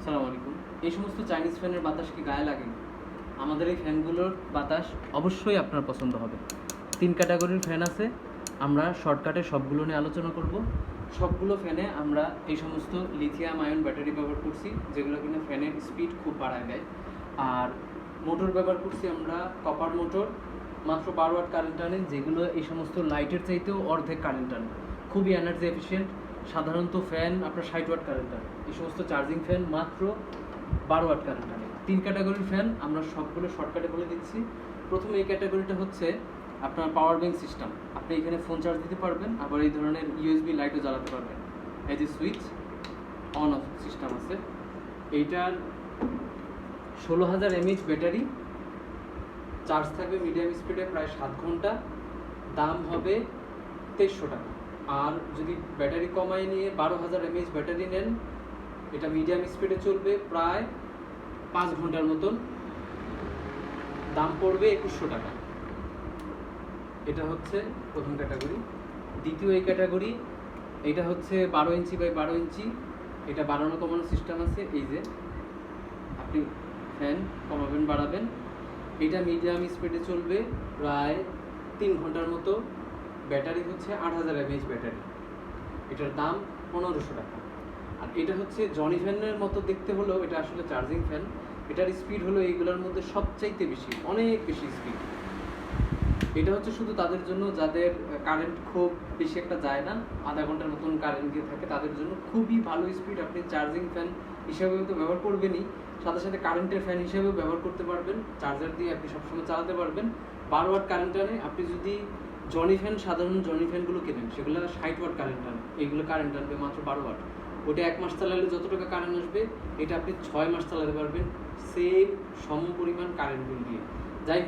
আসসালামু আলাইকুম। এই সমস্ত চাইনিজ ফ্যানের বাতাস কি গায়ে লাগে? আমাদের এই ফ্যানগুলোর বাতাস অবশ্যই আপনার পছন্দ হবে। 3 ক্যাটাগরির ফ্যান আছে। আমরা শর্টকাটে সবগুলো নিয়ে আলোচনা করব। সবগুলো ফ্যানে আমরা এই সমস্ত লিথিয়াম আয়ন ব্যাটারি ব্যবহার করছি, যেগুলো কিনা ফ্যানের স্পিড খুব বাড়ায় দেয়। আর মোটর ব্যবহার করছি আমরা কপার মোটর, মাত্র 12 ওয়াট কারেন্ট টানে, যেগুলো এই সমস্ত লাইটের চাইতেও অর্ধেক কারেন্ট টানে, খুবই এনার্জি এফিশিয়েন্ট। সাধারণত ফ্যান আপনার 60 ওয়াট কারেন্ট টানে, এই সমস্ত চার্জিং ফ্যান মাত্র 12 ওয়াট কারেন্ট টানে। 3 ক্যাটাগরির ফ্যান আমরা সবগুলো শর্টকাটে বলে দিচ্ছি। প্রথমে এই ক্যাটাগরিটা হচ্ছে আপনার পাওয়ার ব্যাংক সিস্টেম। আপনি এখানে ফোন চার্জ দিতে পারবেন, আবার এই ধরনের ইউএসবি লাইটও জ্বালাতে পারবেন। এই যে সুইচ অন অফ সিস্টেম আছে। এইটার 16,000 mAh ব্যাটারি, চার্জ থাকবে মিডিয়াম স্পিডে প্রায় 7 ঘন্টা। দাম হবে 2300 টাকা। আর যদি ব্যাটারি কমায় নিয়ে 12,000 mAh ব্যাটারি নেন, এটা মিডিয়াম স্পিডে চলবে প্রায় 5 ঘন্টার মতন, দাম পড়বে 2100 টাকা। এটা হচ্ছে প্রথম ক্যাটাগরি। দ্বিতীয় এই ক্যাটাগরি, এটা হচ্ছে 12 ইঞ্চি বাই 12 ইঞ্চি। এটা বাড়ানো কমানো সিস্টেম আছে। এই যে আপনি ফ্যান কমাবেন বাড়াবেন। এটা মিডিয়াম স্পিডে চলবে প্রায় 3 ঘন্টার মতো। ব্যাটারি হচ্ছে 8000 mAh ব্যাটারি। এটার দাম 1500 টাকা। আর এটা হচ্ছে জনি ফ্যানের মতো দেখতে হলেও এটা আসলে চার্জিং ফ্যান। এটার স্পিড হলো এইগুলোর মধ্যে সবচাইতে বেশি, অনেক বেশি স্পিড। এটা হচ্ছে শুধু তাদের জন্য যাদের কারেন্ট খুব বেশি একটা যায় না, আধা ঘন্টার মতন কারেন্ট গিয়ে থাকে, তাদের জন্য খুবই ভালো স্পিড। আপনি চার্জিং ফ্যান হিসাবেও তো ব্যবহার করবেনই, সাথে সাথে কারেন্টের ফ্যান হিসাবেও ব্যবহার করতে পারবেন। চার্জার দিয়ে আপনি সবসময় চালাতে পারবেন। 12 ওয়াট কারেন্ট টানে। আপনি যদি জনি ফ্যান, সাধারণ জনি ফ্যানগুলো কেনেন, সেগুলো 60 ওয়াট কারেন্ট টানে। এইগুলো কারেন্ট টানবে মাত্র 12 ওয়াট। ওটা 1 মাস চালালে যত টাকা কারেন্ট আসবে, এটা আপনি 6 মাস চালাতে পারবেন সেম পরিমাণ কারেন্ট বিল দিয়ে। যাই হোক,